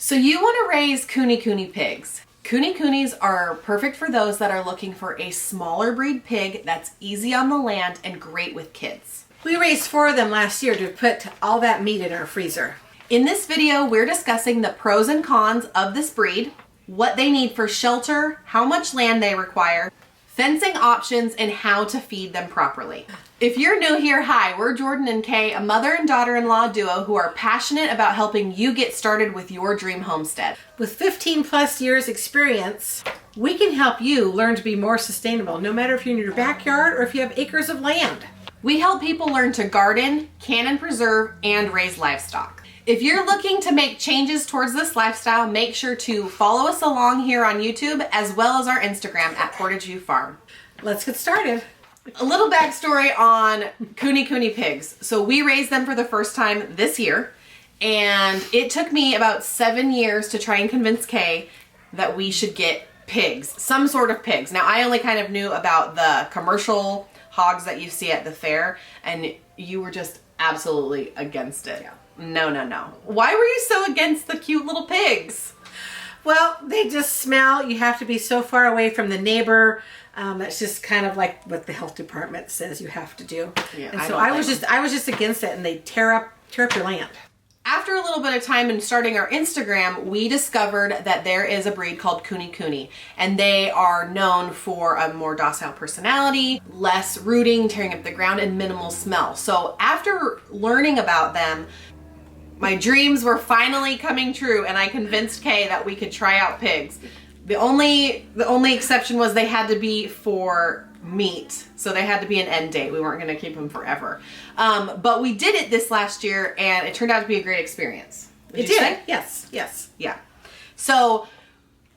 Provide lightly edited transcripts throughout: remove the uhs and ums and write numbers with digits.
So you want to raise KuneKune pigs. KuneKunes are perfect for those that are looking for a smaller breed pig that's easy on the land and great with kids. We raised 4 of them last year to put all that meat in our freezer. In this video, we're discussing the pros and cons of this breed, what they need for shelter, how much land they require, fencing options, and how to feed them properly. If you're new here, hi, we're Jordan and Kay, a mother and daughter-in-law duo who are passionate about helping you get started with your dream homestead. With 15 plus years experience, we can help you learn to be more sustainable, no matter if you're in your backyard or if you have acres of land. We help people learn to garden, can and preserve, and raise livestock. If you're looking to make changes towards this lifestyle, make sure to follow us along here on YouTube as well as our Instagram at Portageview Farm. Let's get started. A little backstory on KuneKune pigs. So we raised them for the first time this year, and it took me about 7 years to try and convince Kay that we should get pigs, some sort of pigs. Now I only kind of knew about the commercial hogs that you see at the fair, and you were just absolutely against it. Yeah. No. Why were you so against the cute little pigs? Well, they just smell. You have to be so far away from the neighbor. That's just kind of like what the health department says you have to do. Yeah, and so I was just against it, and they tear up your land. After a little bit of time in starting our Instagram, we discovered that there is a breed called KuneKune, and they are known for a more docile personality, less rooting, tearing up the ground, and minimal smell. So after learning about them, my dreams were finally coming true, and I convinced Kay that we could try out pigs. The only exception was they had to be for meat, so they had to be an end date. We weren't going to keep them forever. But we did it this last year, and it turned out to be a great experience. It did. Yes. Yeah. So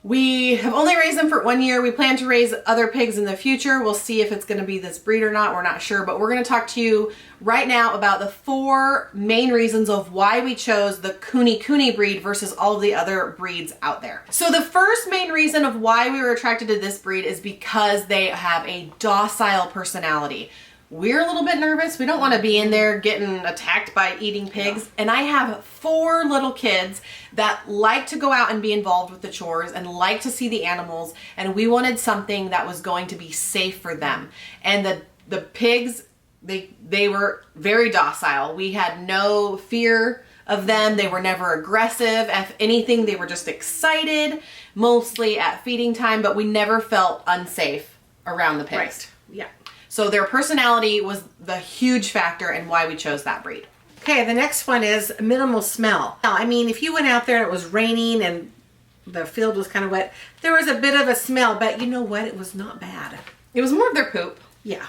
we have only raised them for 1 year. We plan to raise other pigs in the future. We'll see if it's going to be this breed or not. We're not sure, but we're going to talk to you right now about the 4 main reasons of why we chose the KuneKune breed versus all of the other breeds out there. So the first main reason of why we were attracted to this breed is because they have a docile personality. We're a little bit nervous. We don't want to be in there getting attacked by eating pigs. Yeah. And I have 4 little kids that like to go out and be involved with the chores and like to see the animals. And we wanted something that was going to be safe for them. And the pigs, they were very docile. We had no fear of them. They were never aggressive. If anything, they were just excited, mostly at feeding time, but we never felt unsafe around the pigs. Right. Yeah. So their personality was the huge factor in why we chose that breed. Okay, the next one is minimal smell. Now, I mean, if you went out there and it was raining and the field was kind of wet, there was a bit of a smell, but you know what? It was not bad. It was more of their poop. Yeah.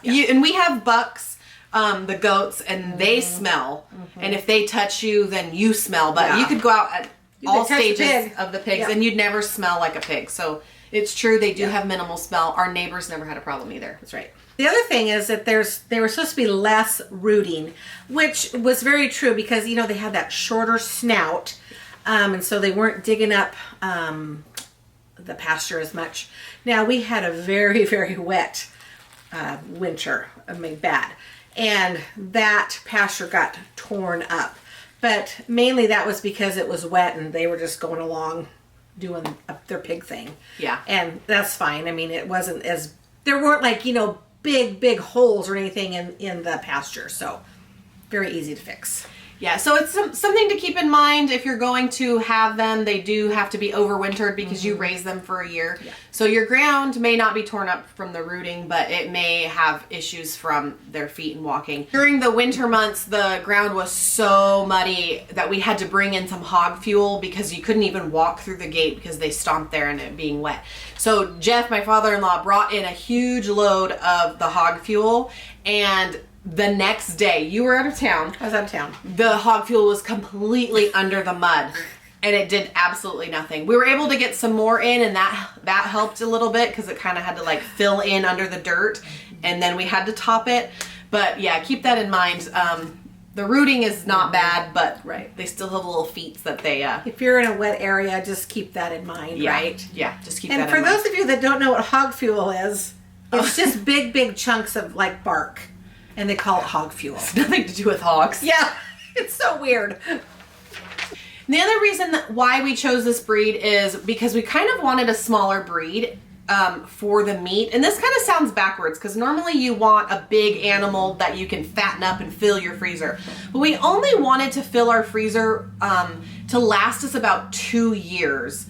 And we have bucks, the goats, and they smell. And if they touch you, then you smell. But you could go out at all stages of the pigs and you'd never smell like a pig. So it's true, they do have minimal smell. Our neighbors never had a problem either. That's right. The other thing is that they were supposed to be less rooting, which was very true because, you know, they had that shorter snout, and so they weren't digging up the pasture as much. Now, we had a very, very wet winter, I mean, bad, and that pasture got torn up. But mainly that was because it was wet and they were just going along doing their pig thing. Yeah. And that's fine. I mean, it wasn't as, there weren't like, you know, big holes or anything in the pasture. So very easy to fix. Yeah, so it's something to keep in mind if you're going to have them. They do have to be overwintered because you raise them for a year. Yeah. So your ground may not be torn up from the rooting, but it may have issues from their feet and walking. During the winter months, the ground was so muddy that we had to bring in some hog fuel because you couldn't even walk through the gate because they stomped there and it being wet. So Jeff, my father-in-law, brought in a huge load of the hog fuel, and the next day, you were out of town. I was out of town. The hog fuel was completely under the mud, and it did absolutely nothing. We were able to get some more in, and that helped a little bit because it kind of had to like fill in under the dirt, and then we had to top it. But yeah, keep that in mind. The rooting is not bad, but they still have little feet that they... if you're in a wet area, just keep that in mind, right? Yeah, just keep that in mind. And for those of you that don't know what hog fuel is, it's just big chunks of like bark. And they call it hog fuel. It's nothing to do with hogs. Yeah, it's so weird. And the other reason why we chose this breed is because we kind of wanted a smaller breed for the meat. And this kind of sounds backwards because normally you want a big animal that you can fatten up and fill your freezer. But we only wanted to fill our freezer to last us about 2 years.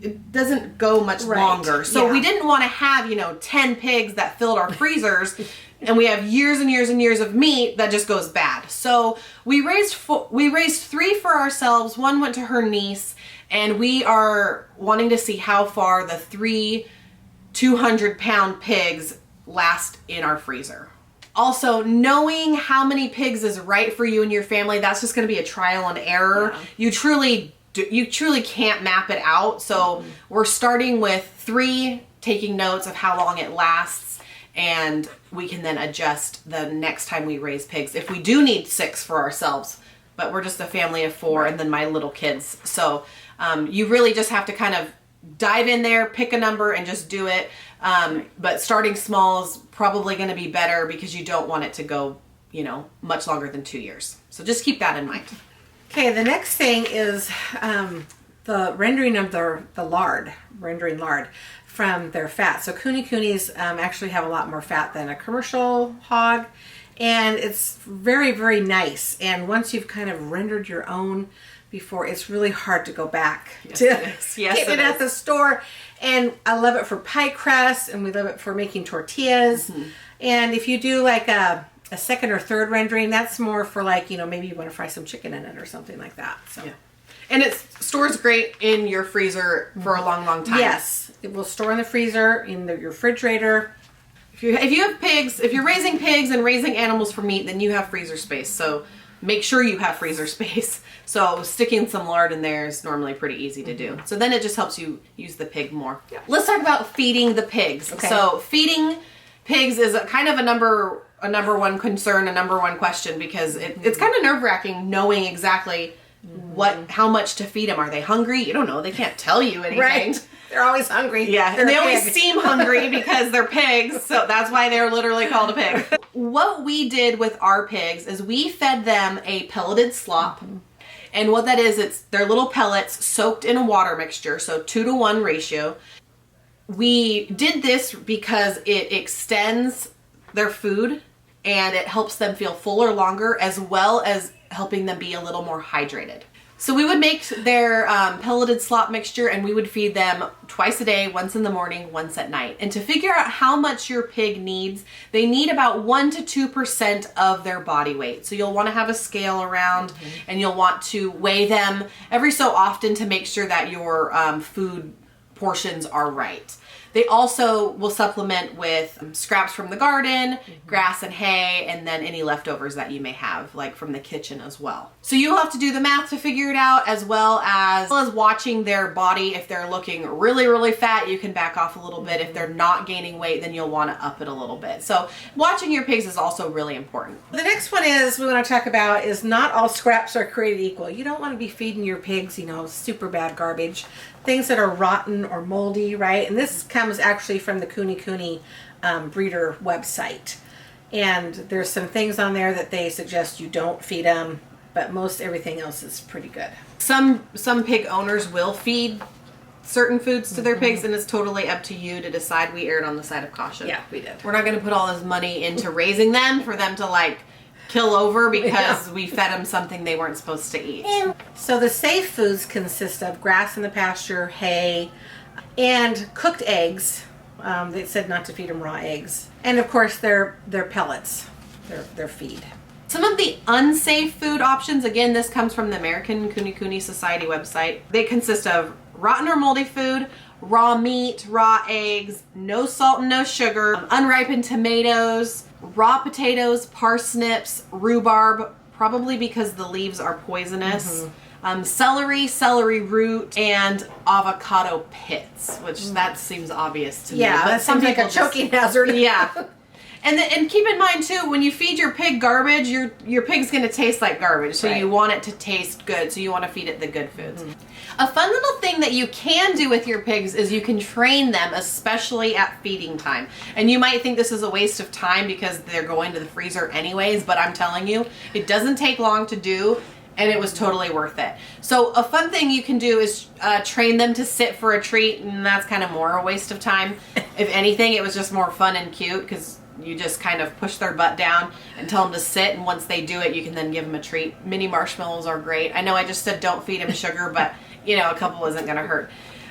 It doesn't go much longer. So we didn't want to have, 10 pigs that filled our freezers and we have years and years and years of meat that just goes bad. So we raised 3 for ourselves. 1 went to her niece, and we are wanting to see how far the 3 200-pound pigs last in our freezer. Also, knowing how many pigs is right for you and your family, that's just going to be a trial and error. Yeah. You truly can't map it out. So we're starting with 3, taking notes of how long it lasts, and we can then adjust the next time we raise pigs if we do need 6 for ourselves. But we're just a family of 4 and then my little kids. So you really just have to kind of dive in there, pick a number, and just do it. But starting small is probably going to be better because you don't want it to go, much longer than 2 years. So just keep that in mind. Okay, the next thing is the rendering of the lard, rendering lard from their fat. So KuneKunes actually have a lot more fat than a commercial hog, and it's very, very nice. And once you've kind of rendered your own before, it's really hard to go back to get it at the store. And I love it for pie crust, and we love it for making tortillas. And if you do like a second or third rendering, that's more for like, maybe you want to fry some chicken in it or something like that. So. Yeah. And it stores great in your freezer for a long, long time. Yes. It will store in the freezer, in your refrigerator. If you have pigs, if you're raising pigs and raising animals for meat, then you have freezer space. So make sure you have freezer space. So sticking some lard in there is normally pretty easy to do. So then it just helps you use the pig more. Yeah. Let's talk about feeding the pigs. Okay. So feeding pigs is kind of a number one concern, a number one question, because it's kind of nerve-wracking knowing exactly how much to feed them. Are they hungry? You don't know. They can't tell you anything. Right. They're always hungry. Yeah, and they always seem hungry because they're pigs, so that's why they're literally called a pig. What we did with our pigs is we fed them a pelleted slop. And what that is, they're little pellets soaked in a water mixture, so 2-to-1 ratio. We did this because it extends their food and it helps them feel fuller longer, as well as helping them be a little more hydrated. So we would make their pelleted slop mixture, and we would feed them twice a day, once in the morning, once at night. And to figure out how much your pig needs, they need about 1 to 2% of their body weight. So you'll want to have a scale around, and you'll want to weigh them every so often to make sure that your food portions are right. They also will supplement with scraps from the garden, grass and hay, and then any leftovers that you may have, like from the kitchen as well. So you'll have to do the math to figure it out, as well as watching their body. If they're looking really, really fat, you can back off a little bit. If they're not gaining weight, then you'll want to up it a little bit. So watching your pigs is also really important. The next one we want to talk about is not all scraps are created equal. You don't want to be feeding your pigs, super bad garbage. Things that are rotten or moldy, right? And this comes actually from the KuneKune breeder website. And there's some things on there that they suggest you don't feed them, but most everything else is pretty good. Some pig owners will feed certain foods to their pigs, and it's totally up to you to decide. We erred on the side of caution. Yeah, we did. We're not going to put all this money into raising them for them to kill over because we fed them something they weren't supposed to eat. So the safe foods consist of grass in the pasture, hay, and cooked eggs. They said not to feed them raw eggs. And of course their pellets, their feed. Some of the unsafe food options, again, this comes from the American KuneKune Society website. They consist of rotten or moldy food, raw meat, raw eggs, no salt and no sugar, unripened tomatoes, raw potatoes, parsnips, rhubarb, probably because the leaves are poisonous, celery root, and avocado pits, which that seems obvious to me. Yeah, that sounds like a choking hazard. Yeah. And keep in mind too, when you feed your pig garbage, your pig's going to taste like garbage. So you want it to taste good. So you want to feed it the good foods. A fun little thing that you can do with your pigs is you can train them, especially at feeding time. And you might think this is a waste of time because they're going to the freezer anyways, but I'm telling you, it doesn't take long to do. and it was totally worth it. So a fun thing you can do is train them to sit for a treat, and that's kind of more a waste of time. If anything, it was just more fun and cute because you just kind of push their butt down and tell them to sit, and once they do it, you can then give them a treat. Mini marshmallows are great. I know I just said don't feed them sugar, but you know, a couple isn't going to hurt.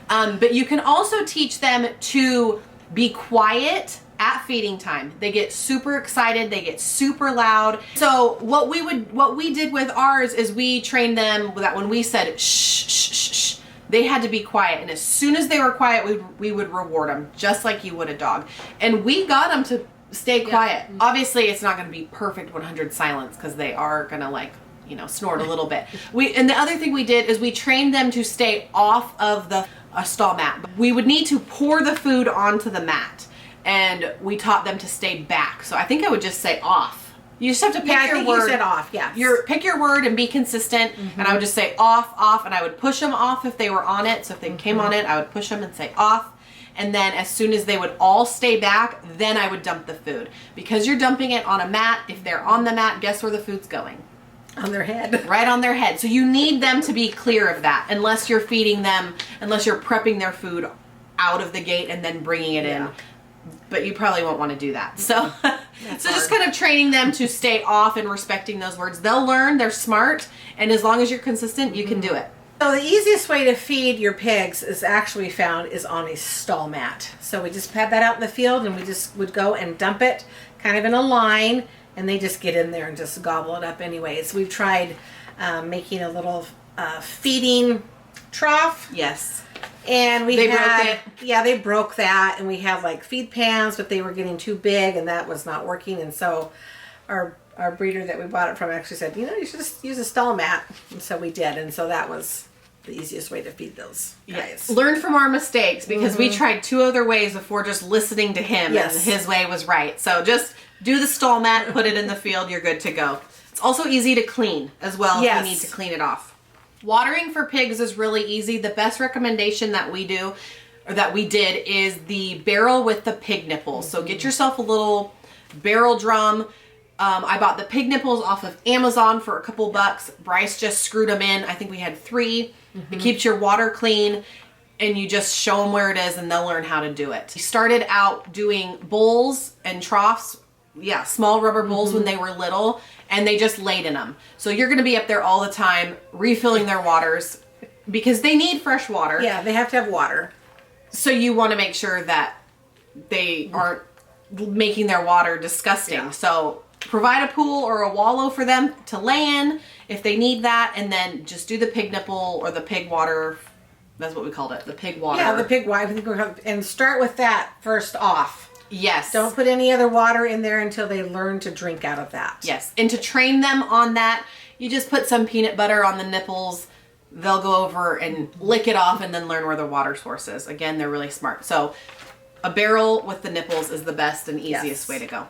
But you can also teach them to be quiet at feeding time. They get super excited, they get super loud. So what we did with ours is we trained them that when we said shh, shh, shh, shh, they had to be quiet, and as soon as they were quiet, we would reward them just like you would a dog. And we got them to stay quiet. Yeah. Obviously, it's not going to be perfect 100 silence because they are going to, like, you know, snort a little bit. And the other thing we did is we trained them to stay off of the stall mat. We would need to pour the food onto the mat, and we taught them to stay back. So I think I would just say off. You just have to pick your word. You said off, yeah. Pick your word and be consistent. And I would just say off, off, and I would push them off if they were on it. So if they came on it, I would push them and say off. And then as soon as they would all stay back, then I would dump the food. Because you're dumping it on a mat, if they're on the mat, guess where the food's going? On their head. Right on their head. So you need them to be clear of that, unless you're feeding them, unless you're prepping their food out of the gate and then bringing it in. But you probably won't want to do that. So, just kind of training them to stay off and respecting those words. They'll learn, they're smart, and as long as you're consistent, you can do it. So the easiest way to feed your pigs is actually found is on a stall mat. So we just had that out in the field, and we just would go and dump it kind of in a line, and they just get in there and just gobble it up anyways. We've tried making a little feeding trough. Yes. And they broke it. Yeah, they broke that, and we had like feed pans, but they were getting too big, and that was not working. And so our breeder that we bought it from actually said, you know, you should just use a stall mat. And so we did, and so that was the easiest way to feed those guys. Yeah. Learn from our mistakes, because we tried 2 other ways before just listening to him, and his way was right. So just do the stall mat, put it in the field, you're good to go. It's also easy to clean as well if you need to clean it off. Watering for pigs is really easy. The best recommendation that we do, or that we did, is the barrel with the pig nipples. So get yourself a little barrel drum. I bought the pig nipples off of Amazon for a couple bucks. Bryce just screwed them in. I think we had 3. It keeps your water clean, and you just show them where it is, and they'll learn how to do it. We started out doing bowls and troughs, small rubber bowls when they were little, and they just laid in them. So you're going to be up there all the time refilling their waters, because they need fresh water. Yeah, they have to have water. So you want to make sure that they aren't making their water disgusting. Yeah. So provide a pool or a wallow for them to lay in if they need that, and then just do the pig nipple or the pig water. That's what we called it, the pig water. Yeah, the pig water. And start with that first off. Yes. Don't put any other water in there until they learn to drink out of that. Yes. And to train them on that, you just put some peanut butter on the nipples. They'll go over and lick it off and then learn where the water source is. Again, they're really smart. So a barrel with the nipples is the best and easiest way to go.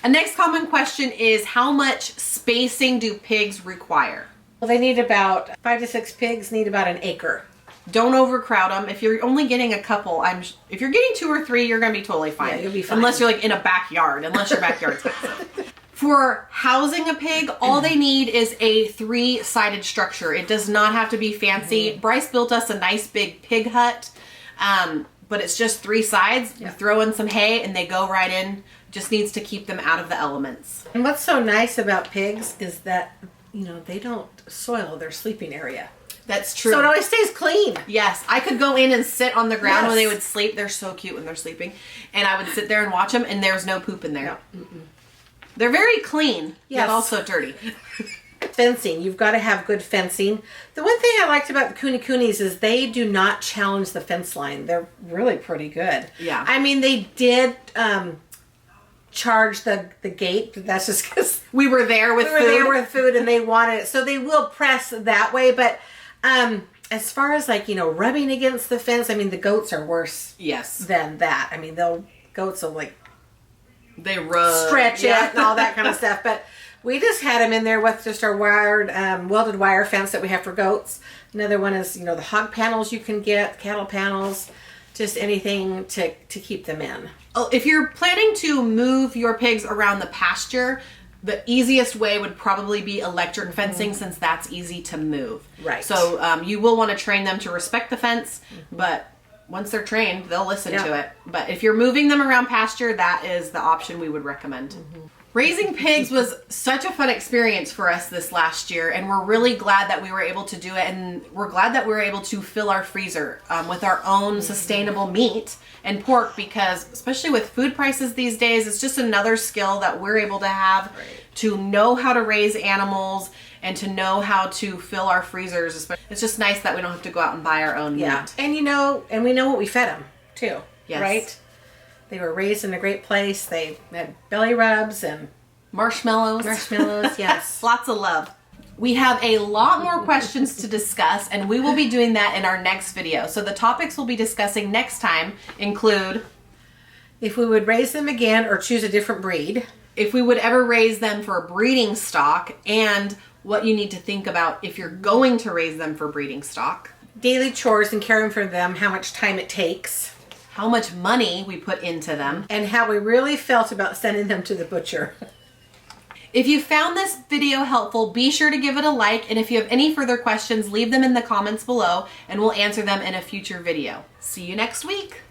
A next common question is, how much spacing do pigs require? Well, they need about 5 to 6 pigs need about an acre. Don't overcrowd them. If you're only getting a couple, if you're getting 2 or 3, you're going to be totally fine. Yeah, you'll be fine. Unless you're like in a backyard, unless your backyard's massive. For housing a pig, all they need is a 3-sided structure. It does not have to be fancy. Bryce built us a nice big pig hut, but it's just 3 sides. You throw in some hay and they go right in. Just needs to keep them out of the elements. And what's so nice about pigs is that, you know, they don't soil their sleeping area. That's true. So it always stays clean. Yes. I could go in and sit on the ground when they would sleep. They're so cute when they're sleeping. And I would sit there and watch them, and there's no poop in there. No. They're very clean, but also dirty. Fencing. You've got to have good fencing. The one thing I liked about the KuneKunes is they do not challenge the fence line. They're really pretty good. Yeah. I mean, they did charge the gate, but that's just because we were there with food and they wanted it. So they will press that way, but as far as, like, you know, rubbing against the fence, I mean, the goats are worse than that. I mean, goats will, like, they rub, stretch it and all that kind of stuff. But we just had them in there with just our wired, welded wire fence that we have for goats. Another one is, you know, the hog panels you can get, cattle panels, just anything to keep them in. Oh, if you're planning to move your pigs around the pasture, the easiest way would probably be electric fencing, since that's easy to move. Right. So you will want to train them to respect the fence, but once they're trained, they'll listen to it. But if you're moving them around pasture, that is the option we would recommend. Raising pigs was such a fun experience for us this last year, and we're really glad that we were able to do it, and we're glad that we were able to fill our freezer with our own sustainable meat and pork, because especially with food prices these days, it's just another skill that we're able to have to know how to raise animals and to know how to fill our freezers. It's just nice that we don't have to go out and buy our own meat. And and we know what we fed them too, Yes. right? They were raised in a great place. They had belly rubs and Marshmallows, yes. Lots of love. We have a lot more questions to discuss, and we will be doing that in our next video. So the topics we'll be discussing next time include if we would raise them again or choose a different breed, if we would ever raise them for breeding stock, and what you need to think about if you're going to raise them for breeding stock, daily chores and caring for them, how much time it takes, how much money we put into them, and how we really felt about sending them to the butcher. If you found this video helpful, be sure to give it a like, and if you have any further questions, leave them in the comments below and we'll answer them in a future video. See you next week.